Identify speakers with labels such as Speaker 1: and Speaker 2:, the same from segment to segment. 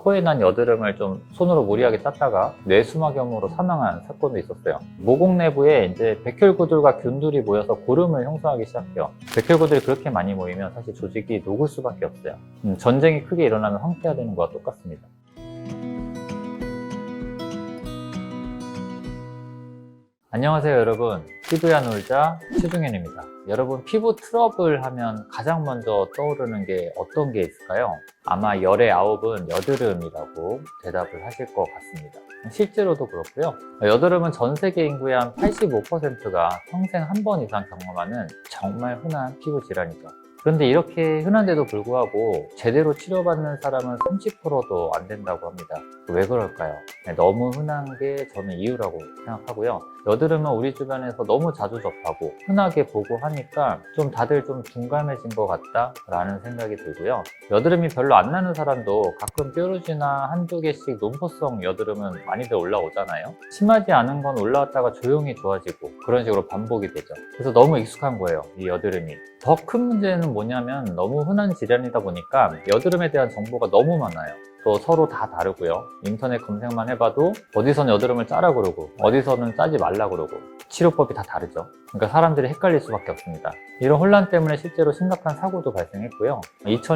Speaker 1: 코에 난 여드름을 좀 손으로 무리하게 땄다가 뇌수막염으로 사망한 사건도 있었어요. 모공 내부에 이제 백혈구들과 균들이 모여서 고름을 형성하기 시작해요. 백혈구들이 그렇게 많이 모이면 사실 조직이 녹을 수밖에 없어요. 전쟁이 크게 일어나면 황폐화되는 것과 똑같습니다. 안녕하세요 여러분, 피부야 놀자 최종현입니다. 여러분, 피부 트러블 하면 가장 먼저 떠오르는 게 어떤 게 있을까요? 아마 열의 9은 여드름이라고 대답을 하실 것 같습니다. 실제로도 그렇고요. 여드름은 전 세계 인구의 한 85%가 평생 한 번 이상 경험하는 정말 흔한 피부 질환이죠. 그런데 이렇게 흔한데도 불구하고 제대로 치료받는 사람은 30%도 안 된다고 합니다. 왜 그럴까요? 너무 흔한 게 저는 이유라고 생각하고요. 여드름은 우리 주변에서 너무 자주 접하고 흔하게 보고 하니까 좀 다들 좀 둔감해진 것 같다 라는 생각이 들고요. 여드름이 별로 안 나는 사람도 가끔 뾰루지나 한두 개씩 논포성 여드름은 많이들 올라오잖아요. 심하지 않은 건 올라왔다가 조용히 좋아지고 그런 식으로 반복이 되죠. 그래서 너무 익숙한 거예요, 이 여드름이. 더 큰 문제는 뭐냐면 너무 흔한 질환이다 보니까 여드름에 대한 정보가 너무 많아요. 또 서로 다 다르고요. 인터넷 검색만 해봐도 어디서는 여드름을 짜라 그러고 어디서는 짜지 말라 그러고 치료법이 다 다르죠. 그러니까 사람들이 헷갈릴 수밖에 없습니다. 이런 혼란 때문에 실제로 심각한 사고도 발생했고요.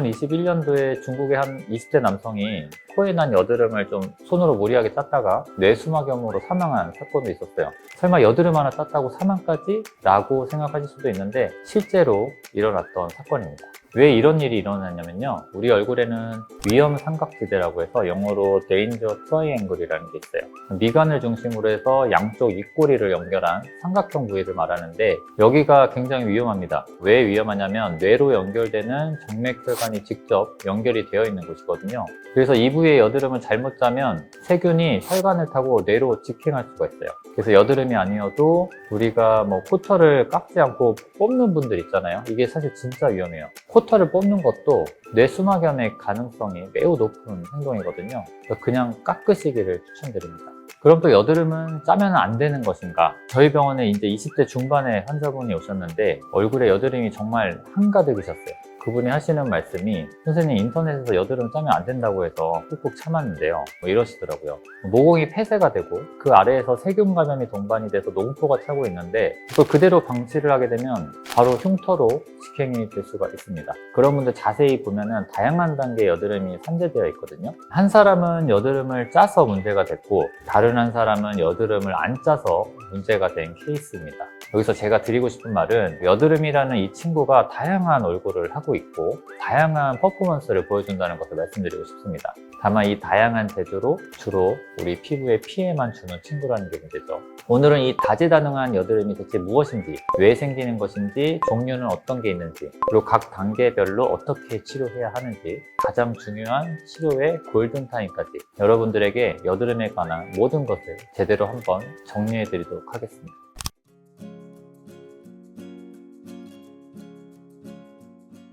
Speaker 1: 2021년도에 중국의 한 20대 남성이 코에 난 여드름을 좀 손으로 무리하게 땄다가 뇌수막염으로 사망한 사건도 있었어요. 설마 여드름 하나 땄다고 사망까지? 라고 생각하실 수도 있는데 실제로 일어났던 사건입니다. 왜 이런 일이 일어났냐면요, 우리 얼굴에는 위험 삼각지대라고 해서 영어로 Danger Triangle이라는 게 있어요. 미간을 중심으로 해서 양쪽 입꼬리를 연결한 삼각형 부위를 말하는데 여기가 굉장히 위험합니다. 왜 위험하냐면 뇌로 연결되는 정맥혈관이 직접 연결이 되어 있는 곳이거든요. 그래서 이 부위에 여드름을 잘못 짜면 세균이 혈관을 타고 뇌로 직행할 수가 있어요. 그래서 여드름이 아니어도 우리가 뭐 코털을 깎지 않고 뽑는 분들 있잖아요. 이게 사실 진짜 위험해요. 코털을 뽑는 것도 뇌수막염의 가능성이 매우 높은 행동이거든요. 그냥 깎으시기를 추천드립니다. 그럼 또 여드름은 짜면 안 되는 것인가? 저희 병원에 이제 20대 중반의 환자분이 오셨는데 얼굴에 여드름이 정말 한가득이셨어요. 그분이 하시는 말씀이, 선생님 인터넷에서 여드름 짜면 안 된다고 해서 꾹꾹 참았는데요, 뭐 이러시더라고요. 모공이 폐쇄가 되고 그 아래에서 세균 감염이 동반이 돼서 농포가 차고 있는데 그걸 그대로 방치를 하게 되면 바로 흉터로 직행이 될 수가 있습니다. 그런 분들 자세히 보면은 다양한 단계의 여드름이 산재되어 있거든요. 한 사람은 여드름을 짜서 문제가 됐고 다른 한 사람은 여드름을 안 짜서 문제가 된 케이스입니다. 여기서 제가 드리고 싶은 말은 여드름이라는 이 친구가 다양한 얼굴을 하고 있고 다양한 퍼포먼스를 보여준다는 것을 말씀드리고 싶습니다. 다만 이 다양한 재주로 주로 우리 피부에 피해만 주는 친구라는 게 문제죠. 오늘은 이 다재다능한 여드름이 대체 무엇인지, 왜 생기는 것인지, 종류는 어떤 게 있는지, 그리고 각 단계별로 어떻게 치료해야 하는지, 가장 중요한 치료의 골든타임까지 여러분들에게 여드름에 관한 모든 것을 제대로 한번 정리해 드리도록 하겠습니다.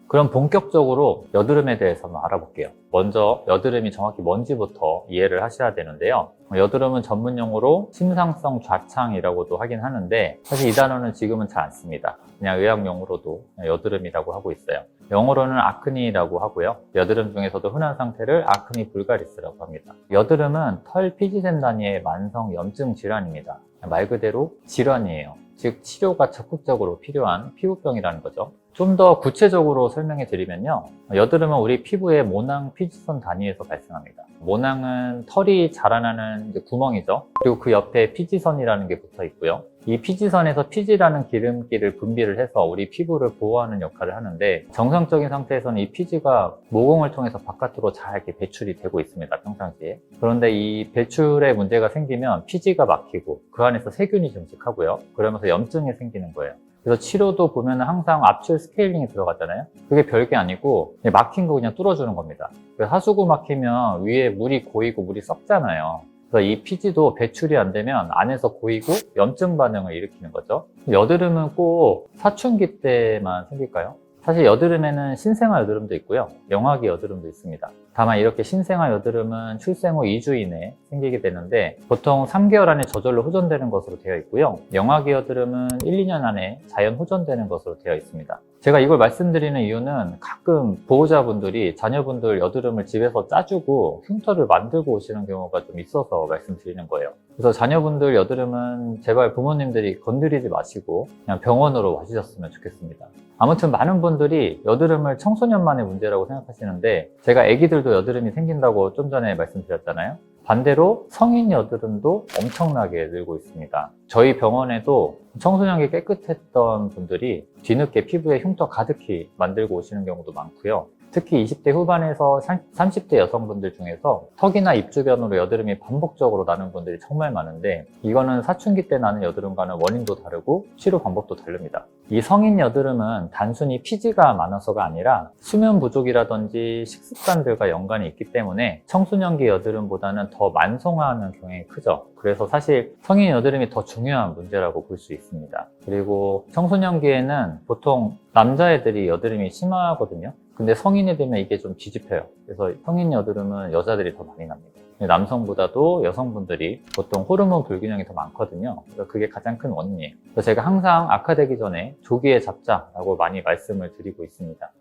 Speaker 1: 그럼 본격적으로 여드름에 대해서 한번 알아볼게요. 먼저 여드름이 정확히 뭔지부터 이해를 하셔야 되는데요. 여드름은 전문용어로 침상성 좌창이라고도 하긴 하는데 사실 이 단어는 지금은 잘 안 씁니다. 그냥 의학용어로도 여드름이라고 하고 있어요. 영어로는 아크니라고 하고요. 여드름 중에서도 흔한 상태를 아크니 불가리스라고 합니다. 여드름은 털 피지샘 단위의 만성 염증 질환입니다. 말 그대로 질환이에요. 즉 치료가 적극적으로 필요한 피부병이라는 거죠. 좀 더 구체적으로 설명해 드리면요, 여드름은 우리 피부의 모낭 피지선 단위에서 발생합니다. 모낭은 털이 자라나는 구멍이죠. 그리고 그 옆에 피지선이라는 게 붙어 있고요. 이 피지선에서 피지라는 기름기를 분비를 해서 우리 피부를 보호하는 역할을 하는데 정상적인 상태에서는 이 피지가 모공을 통해서 바깥으로 잘 이렇게 배출이 되고 있습니다, 평상시에. 그런데 이 배출에 문제가 생기면 피지가 막히고 그 안에서 세균이 증식하고요. 그러면서 염증이 생기는 거예요. 그래서 치료도 보면 항상 압출 스케일링이 들어가잖아요. 그게 별게 아니고 막힌 거 그냥 뚫어주는 겁니다. 하수구 막히면 위에 물이 고이고 물이 썩잖아요. 그래서 이 피지도 배출이 안 되면 안에서 고이고 염증 반응을 일으키는 거죠. 여드름은 꼭 사춘기 때만 생길까요? 사실 여드름에는 신생아 여드름도 있고요. 영아기 여드름도 있습니다. 다만 이렇게 신생아 여드름은 출생 후 2주 이내에 생기게 되는데 보통 3개월 안에 저절로 호전되는 것으로 되어 있고요. 영아기 여드름은 1, 2년 안에 자연 호전되는 것으로 되어 있습니다. 제가 이걸 말씀드리는 이유는 가끔 보호자분들이 자녀분들 여드름을 집에서 짜주고 흉터를 만들고 오시는 경우가 좀 있어서 말씀드리는 거예요. 그래서 자녀분들 여드름은 제발 부모님들이 건드리지 마시고 그냥 병원으로 와주셨으면 좋겠습니다. 아무튼 많은 분들이 여드름을 청소년만의 문제라고 생각하시는데 제가 아기들도 여드름이 생긴다고 좀 전에 말씀드렸잖아요. 반대로 성인 여드름도 엄청나게 늘고 있습니다. 저희 병원에도 청소년기 깨끗했던 분들이 뒤늦게 피부에 흉터 가득히 만들고 오시는 경우도 많고요. 특히 20대 후반에서 30대 여성분들 중에서 턱이나 입 주변으로 여드름이 반복적으로 나는 분들이 정말 많은데 이거는 사춘기 때 나는 여드름과는 원인도 다르고 치료 방법도 다릅니다. 이 성인 여드름은 단순히 피지가 많아서가 아니라 수면 부족이라든지 식습관들과 연관이 있기 때문에 청소년기 여드름보다는 더 만성화하는 경향이 크죠. 그래서 사실 성인 여드름이 더 중요한 문제라고 볼 수 있습니다. 그리고 청소년기에는 보통 남자애들이 여드름이 심하거든요. 근데 성인이 되면 이게 좀 뒤집혀요. 그래서 성인 여드름은 여자들이 더 많이 납니다. 남성보다도 여성분들이 보통 호르몬 불균형이 더 많거든요. 그래서 그게 가장 큰 원인이에요. 그래서 제가 항상 악화되기 전에 조기에 잡자라고 많이 말씀을 드리고 있습니다.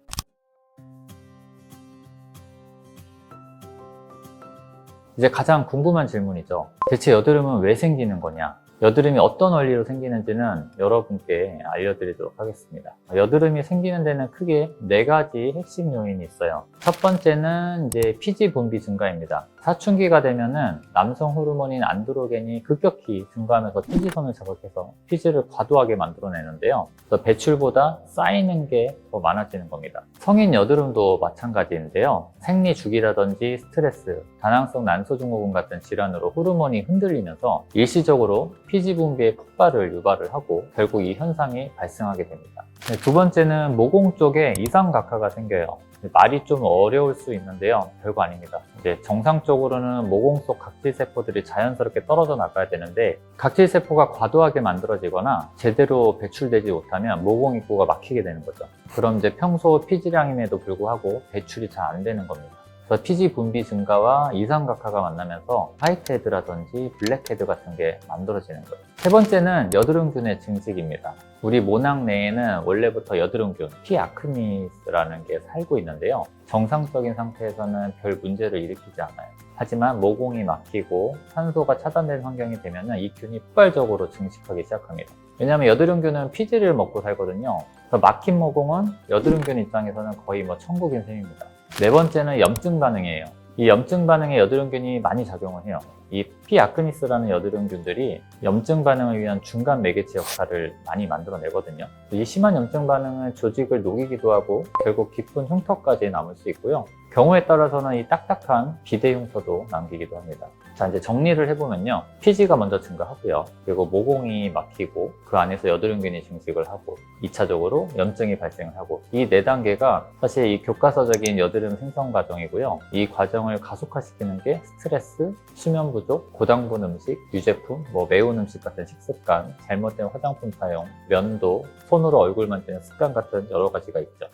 Speaker 1: 이제 가장 궁금한 질문이죠. 대체 여드름은 왜 생기는 거냐? 여드름이 어떤 원리로 생기는지는 여러분께 알려드리도록 하겠습니다. 여드름이 생기는 데는 크게 4가지 핵심 요인이 있어요. 첫 번째는 이제 피지 분비 증가입니다. 사춘기가 되면은 남성 호르몬인 안드로겐이 급격히 증가하면서 피지선을 자극해서 피지를 과도하게 만들어내는데요. 그래서 배출보다 쌓이는 게 더 많아지는 겁니다. 성인 여드름도 마찬가지인데요. 생리 주기라든지 스트레스, 다낭성 난소증후군 같은 질환으로 호르몬이 흔들리면서 일시적으로 피지 분비의 폭발을 유발을 하고 결국 이 현상이 발생하게 됩니다. 두 번째는 모공 쪽에 이상각화가 생겨요. 말이 좀 어려울 수 있는데요. 별거 아닙니다. 이제 정상적으로는 모공 속 각질세포들이 자연스럽게 떨어져 나가야 되는데 각질세포가 과도하게 만들어지거나 제대로 배출되지 못하면 모공 입구가 막히게 되는 거죠. 그럼 이제 평소 피지량임에도 불구하고 배출이 잘 안 되는 겁니다. 그래서 피지 분비 증가와 이상각화가 만나면서 화이트헤드라든지 블랙헤드 같은 게 만들어지는 거예요. 세 번째는 여드름균의 증식입니다. 우리 모낭 내에는 원래부터 여드름균, 피아크니스라는 게 살고 있는데요. 정상적인 상태에서는 별 문제를 일으키지 않아요. 하지만 모공이 막히고 산소가 차단된 환경이 되면 이 균이 폭발적으로 증식하기 시작합니다. 왜냐하면 여드름균은 피지를 먹고 살거든요. 그래서 막힌 모공은 여드름균 입장에서는 거의 천국인 셈입니다. 네 번째는 염증 반응이에요. 이 염증 반응에 여드름균이 많이 작용을 해요. 이 피아크니스라는 여드름균들이 염증 반응을 위한 중간 매개체 역할을 많이 만들어내거든요. 이 심한 염증 반응은 조직을 녹이기도 하고 결국 깊은 흉터까지 남을 수 있고요. 경우에 따라서는 이 딱딱한 비대 흉터도 남기기도 합니다. 자, 이제 정리를 해보면요. 피지가 먼저 증가하고요. 그리고 모공이 막히고 그 안에서 여드름균이 증식을 하고 2차적으로 염증이 발생을 하고 이 4단계가 사실 이 교과서적인 여드름 생성 과정이고요. 이 과정을 가속화시키는 게 스트레스, 수면 부족, 고당분 음식, 유제품, 매운 음식 같은 식습관, 잘못된 화장품 사용, 면도, 손으로 얼굴 만지는 습관 같은 여러 가지가 있죠.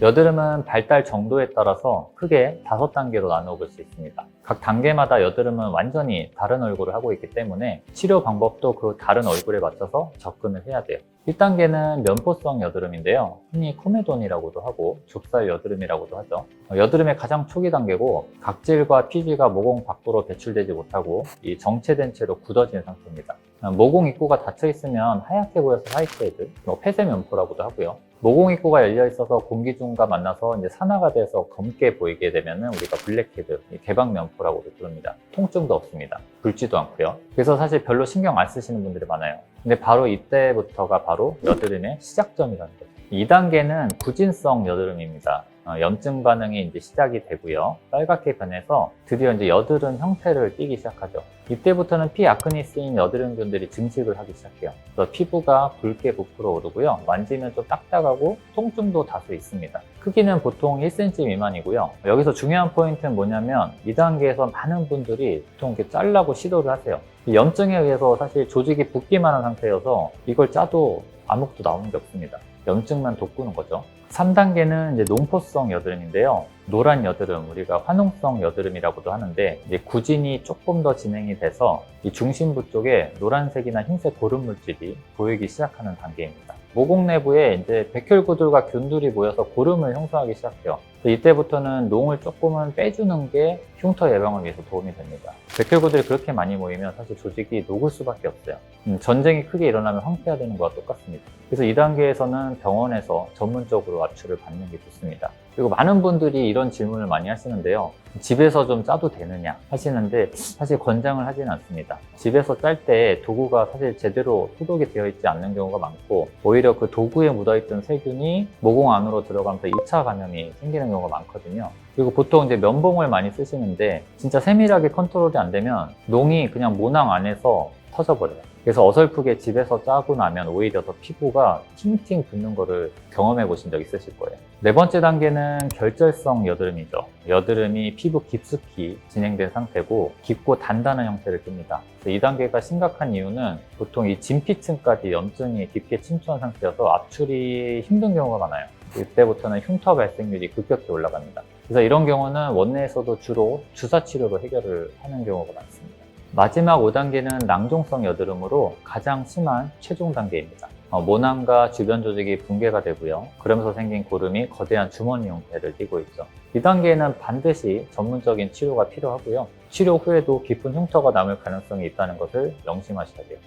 Speaker 1: 여드름은 발달 정도에 따라서 크게 5단계로 나누어 볼 수 있습니다. 각 단계마다 여드름은 완전히 다른 얼굴을 하고 있기 때문에 치료 방법도 그 다른 얼굴에 맞춰서 접근을 해야 돼요. 1단계는 면포성 여드름인데요. 흔히 코메돈이라고도 하고 좁쌀 여드름이라고도 하죠. 여드름의 가장 초기 단계고 각질과 피지가 모공 밖으로 배출되지 못하고 이 정체된 채로 굳어진 상태입니다. 모공 입구가 닫혀 있으면 하얗게 보여서 화이트헤드, 폐쇄면포라고도 하고요. 모공 입구가 열려 있어서 공기 중과 만나서 이제 산화가 돼서 검게 보이게 되면은 우리가 블랙헤드, 개방면포라고도 부릅니다. 통증도 없습니다. 붉지도 않고요. 그래서 사실 별로 신경 안 쓰시는 분들이 많아요. 근데 바로 이때부터가 바로 여드름의 시작점이라는 거죠. 2단계는 구진성 여드름입니다. 염증 반응이 이제 시작이 되고요. 빨갛게 변해서 드디어 이제 여드름 형태를 띠기 시작하죠. 이때부터는 피 아크니스인 여드름균들이 증식을 하기 시작해요. 그래서 피부가 붉게 부풀어 오르고요. 만지면 좀 딱딱하고 통증도 다소 있습니다. 크기는 보통 1cm 미만이고요. 여기서 중요한 포인트는 뭐냐면 2단계에서 많은 분들이 보통 이렇게 짜려고 시도를 하세요. 염증에 의해서 사실 조직이 붓기만 한 상태여서 이걸 짜도 아무것도 나오는 게 없습니다. 염증만 돋구는 거죠. 3단계는 이제 농포성 여드름인데요. 노란 여드름, 우리가 화농성 여드름이라고도 하는데 이제 구진이 조금 더 진행이 돼서 이 중심부 쪽에 노란색이나 흰색 고름 물질이 보이기 시작하는 단계입니다. 모공 내부에 이제 백혈구들과 균들이 모여서 고름을 형성하기 시작해요. 이때부터는 농을 조금은 빼주는 게 흉터 예방을 위해서 도움이 됩니다. 백혈구들이 그렇게 많이 모이면 사실 조직이 녹을 수밖에 없어요. 전쟁이 크게 일어나면 황폐화되는 거와 똑같습니다. 그래서 2단계에서는 병원에서 전문적으로 압출을 받는 게 좋습니다. 그리고 많은 분들이 이런 질문을 많이 하시는데요. 집에서 좀 짜도 되느냐 하시는데 사실 권장을 하지는 않습니다. 집에서 짤 때 도구가 사실 제대로 소독이 되어 있지 않는 경우가 많고 오히려 그 도구에 묻어있던 세균이 모공 안으로 들어가면서 2차 감염이 생기는 경우가 많거든요. 그리고 보통 이제 면봉을 많이 쓰시는데 진짜 세밀하게 컨트롤이 안 되면 농이 그냥 모낭 안에서 터져버려요. 그래서 어설프게 집에서 짜고 나면 오히려 더 피부가 팅팅 붓는 거를 경험해 보신 적 있으실 거예요. 네 번째 단계는 결절성 여드름이죠. 여드름이 피부 깊숙이 진행된 상태고 깊고 단단한 형태를 띱니다. 이 단계가 심각한 이유는 보통 이 진피층까지 염증이 깊게 침투한 상태여서 압출이 힘든 경우가 많아요. 이때부터는 흉터 발생률이 급격히 올라갑니다. 그래서 이런 경우는 원내에서도 주로 주사 치료로 해결을 하는 경우가 많습니다. 마지막 5단계는 낭종성 여드름으로 가장 심한 최종 단계입니다. 모낭과 주변 조직이 붕괴가 되고요. 그러면서 생긴 고름이 거대한 주머니 형태를 띠고 있죠. 이 단계에는 반드시 전문적인 치료가 필요하고요. 치료 후에도 깊은 흉터가 남을 가능성이 있다는 것을 명심하셔야 돼요.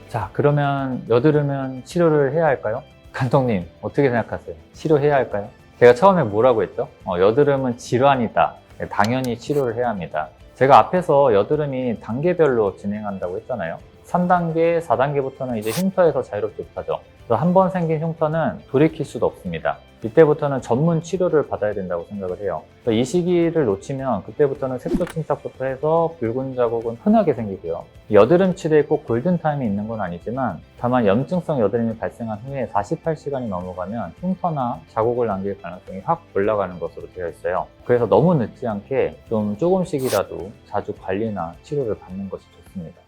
Speaker 1: 자, 그러면 여드름은 치료를 해야 할까요? 감독님, 어떻게 생각하세요? 치료해야 할까요? 제가 처음에 뭐라고 했죠? 여드름은 질환이다. 당연히 치료를 해야 합니다. 제가 앞에서 여드름이 단계별로 진행한다고 했잖아요. 3단계, 4단계부터는 이제 흉터에서 자유롭게 못하죠. 그래서 한 번 생긴 흉터는 돌이킬 수도 없습니다. 이때부터는 전문 치료를 받아야 된다고 생각을 해요. 이 시기를 놓치면 그때부터는 색소 침착부터 해서 붉은 자국은 흔하게 생기고요. 여드름 치료에 꼭 골든타임이 있는 건 아니지만 다만 염증성 여드름이 발생한 후에 48시간이 넘어가면 흉터나 자국을 남길 가능성이 확 올라가는 것으로 되어 있어요. 그래서 너무 늦지 않게 좀 조금씩이라도 자주 관리나 치료를 받는 것이 좋습니다.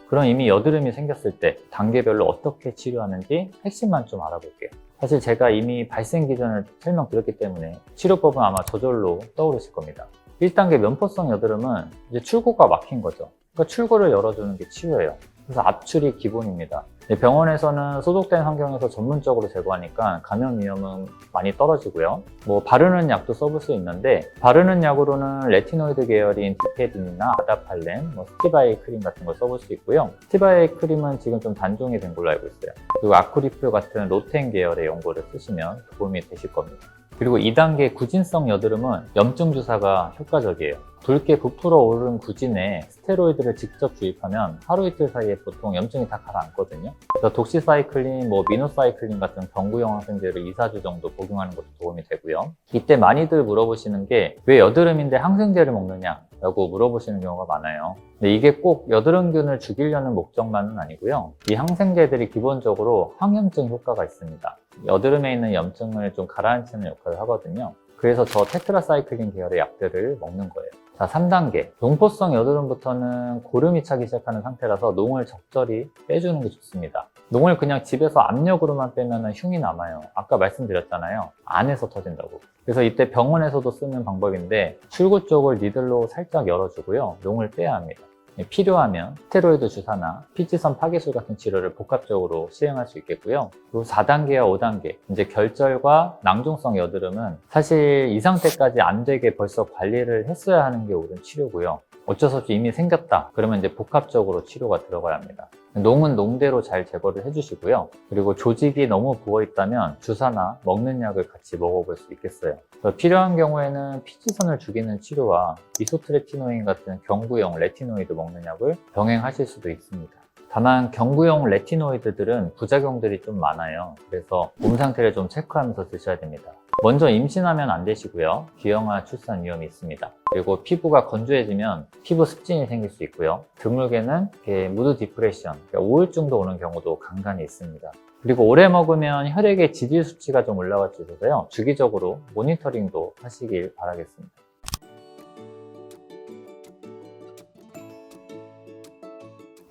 Speaker 1: 그럼 이미 여드름이 생겼을 때 단계별로 어떻게 치료하는지 핵심만 좀 알아볼게요. 사실 제가 이미 발생 기전을 설명드렸기 때문에 치료법은 아마 저절로 떠오르실 겁니다. 1단계 면포성 여드름은 이제 출구가 막힌 거죠. 그러니까 출구를 열어주는 게 치료예요. 그래서 압출이 기본입니다. 병원에서는 소독된 환경에서 전문적으로 제거하니까 감염 위험은 많이 떨어지고요. 바르는 약도 써볼 수 있는데 바르는 약으로는 레티노이드 계열인 디페딘이나 아다팔렌, 스티바이 크림 같은 걸 써볼 수 있고요. 스티바이 크림은 지금 좀 단종이 된 걸로 알고 있어요. 그리고 아쿠리프 같은 로텐 계열의 연고를 쓰시면 도움이 되실 겁니다. 그리고 2단계 구진성 여드름은 염증 주사가 효과적이에요. 붉게 부풀어 오른 구진에 스테로이드를 직접 주입하면 하루 이틀 사이에 보통 염증이 다 가라앉거든요. 그래서 독시사이클린, 미노사이클린 같은 경구용 항생제를 2-4주 정도 복용하는 것도 도움이 되고요. 이때 많이들 물어보시는 게 왜 여드름인데 항생제를 먹느냐? 라고 물어보시는 경우가 많아요. 근데 이게 꼭 여드름균을 죽이려는 목적만은 아니고요. 이 항생제들이 기본적으로 항염증 효과가 있습니다. 여드름에 있는 염증을 좀 가라앉히는 역할을 하거든요. 그래서 저 테트라사이클린 계열의 약들을 먹는 거예요. 자, 3단계. 농포성 여드름부터는 고름이 차기 시작하는 상태라서 농을 적절히 빼주는 게 좋습니다. 농을 그냥 집에서 압력으로만 빼면 흉이 남아요. 아까 말씀드렸잖아요. 안에서 터진다고. 그래서 이때 병원에서도 쓰는 방법인데 출구 쪽을 니들로 살짝 열어주고요. 농을 빼야 합니다. 필요하면 스테로이드 주사나 피지선 파괴술 같은 치료를 복합적으로 시행할 수 있겠고요. 그리고 4단계와 5단계, 이제 결절과 낭종성 여드름은 사실 이 상태까지 안 되게 벌써 관리를 했어야 하는 게 옳은 치료고요. 어쩔 수 없이 이미 생겼다. 그러면 이제 복합적으로 치료가 들어가야 합니다. 농은 농대로 잘 제거를 해주시고요. 그리고 조직이 너무 부어있다면 주사나 먹는 약을 같이 먹어볼 수 있겠어요. 필요한 경우에는 피지선을 죽이는 치료와 이소트레티노인 같은 경구용 레티노이드 먹는 약을 병행하실 수도 있습니다. 다만 경구용 레티노이드들은 부작용들이 좀 많아요. 그래서 몸 상태를 좀 체크하면서 드셔야 됩니다. 먼저 임신하면 안 되시고요. 기형아 출산 위험이 있습니다. 그리고 피부가 건조해지면 피부 습진이 생길 수 있고요. 드물게는 무드 디프레션, 그러니까 우울증도 오는 경우도 간간히 있습니다. 그리고 오래 먹으면 혈액의 지질 수치가 좀 올라갈 수 있어서요. 주기적으로 모니터링도 하시길 바라겠습니다.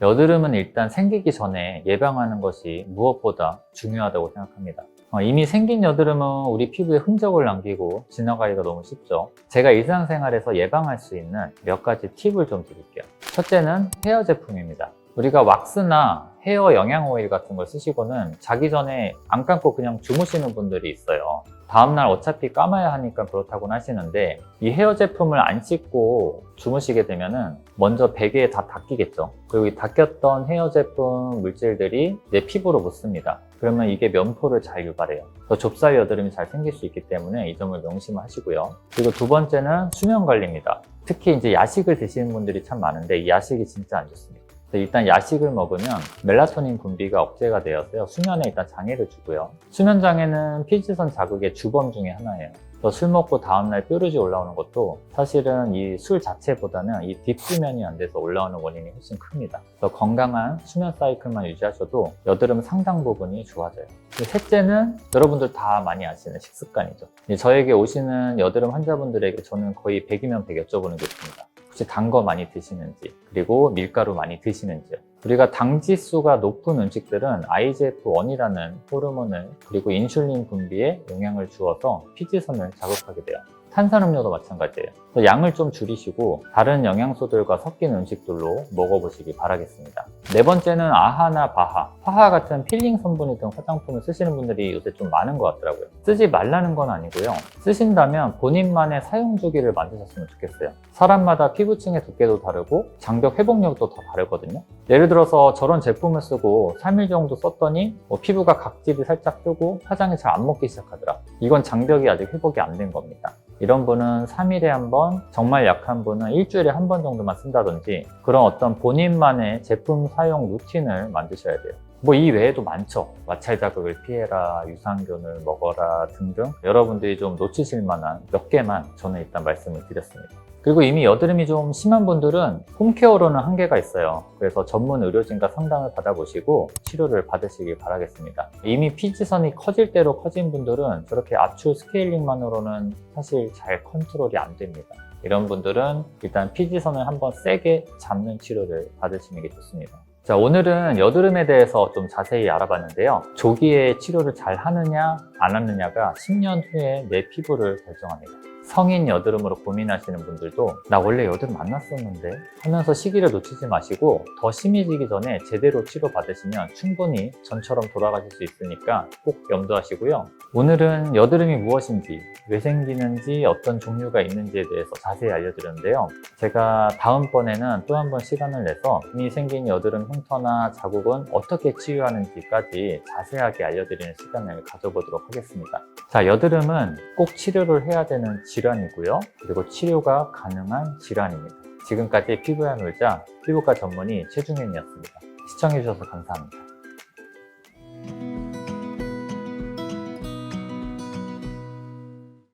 Speaker 1: 여드름은 일단 생기기 전에 예방하는 것이 무엇보다 중요하다고 생각합니다. 이미 생긴 여드름은 우리 피부에 흔적을 남기고 지나가기가 너무 쉽죠. 제가 일상생활에서 예방할 수 있는 몇 가지 팁을 좀 드릴게요. 첫째는 헤어 제품입니다. 우리가 왁스나 헤어 영양 오일 같은 걸 쓰시고는 자기 전에 안 감고 그냥 주무시는 분들이 있어요. 다음날 어차피 감아야 하니까 그렇다고는 하시는데 이 헤어 제품을 안 씻고 주무시게 되면은 먼저 베개에 다 닦이겠죠. 그리고 이 닦였던 헤어 제품 물질들이 내 피부로 묻습니다. 그러면 이게 면포를 잘 유발해요. 더 좁쌀 여드름이 잘 생길 수 있기 때문에 이 점을 명심하시고요. 그리고 두 번째는 수면 관리입니다. 특히 이제 야식을 드시는 분들이 참 많은데 이 야식이 진짜 안 좋습니다. 일단 야식을 먹으면 멜라토닌 분비가 억제가 되어서요. 수면에 일단 장애를 주고요. 수면 장애는 피지선 자극의 주범 중에 하나예요. 술 먹고 다음날 뾰루지 올라오는 것도 사실은 이 술 자체보다는 이 딥수면이 안 돼서 올라오는 원인이 훨씬 큽니다. 그래서 건강한 수면 사이클만 유지하셔도 여드름 상당 부분이 좋아져요. 셋째는 여러분들 다 많이 아시는 식습관이죠. 저에게 오시는 여드름 환자분들에게 저는 거의 100이면 100 여쭤보는 게 있습니다. 혹시 단 거 많이 드시는지, 그리고 밀가루 많이 드시는지요. 우리가 당 지수가 높은 음식들은 IGF-1이라는 호르몬을 그리고 인슐린 분비에 영향을 주어서 피지선을 자극하게 돼요. 탄산음료도 마찬가지예요. 그래서 양을 좀 줄이시고 다른 영양소들과 섞인 음식들로 먹어보시기 바라겠습니다. 네 번째는 아하나 바하, 화하 같은 필링 성분이 든 화장품을 쓰시는 분들이 요새 좀 많은 것 같더라고요. 쓰지 말라는 건 아니고요. 쓰신다면 본인만의 사용 주기를 만드셨으면 좋겠어요. 사람마다 피부층의 두께도 다르고 장벽 회복력도 다 다르거든요. 예를 들어서 저런 제품을 쓰고 3일 정도 썼더니 피부가 각질이 살짝 뜨고 화장이 잘 안 먹기 시작하더라. 이건 장벽이 아직 회복이 안 된 겁니다. 이런 분은 3일에 한 번, 정말 약한 분은 일주일에 한 번 정도만 쓴다든지 그런 어떤 본인만의 제품 사용 루틴을 만드셔야 돼요. 이 외에도 많죠. 마찰 자극을 피해라, 유산균을 먹어라 등등 여러분들이 좀 놓치실 만한 몇 개만 저는 일단 말씀을 드렸습니다. 그리고 이미 여드름이 좀 심한 분들은 홈케어로는 한계가 있어요. 그래서 전문 의료진과 상담을 받아보시고 치료를 받으시길 바라겠습니다. 이미 피지선이 커질 대로 커진 분들은 저렇게 압출 스케일링만으로는 사실 잘 컨트롤이 안 됩니다. 이런 분들은 일단 피지선을 한번 세게 잡는 치료를 받으시는 게 좋습니다. 자, 오늘은 여드름에 대해서 좀 자세히 알아봤는데요. 조기에 치료를 잘 하느냐 안 하느냐가 10년 후에 내 피부를 결정합니다. 성인 여드름으로 고민하시는 분들도 나 원래 여드름 안 났었는데 하면서 시기를 놓치지 마시고 더 심해지기 전에 제대로 치료받으시면 충분히 전처럼 돌아가실 수 있으니까 꼭 염두하시고요. 오늘은 여드름이 무엇인지, 왜 생기는지, 어떤 종류가 있는지에 대해서 자세히 알려드렸는데요. 제가 다음번에는 또 한 번 시간을 내서 이미 생긴 여드름 흉터나 자국은 어떻게 치유하는지까지 자세하게 알려드리는 시간을 가져보도록 하겠습니다. 자, 여드름은 꼭 치료를 해야 되는 질환이고요. 그리고 치료가 가능한 질환입니다. 지금까지 피부야 놀자 피부과 전문의 최중현이었습니다. 시청해주셔서 감사합니다.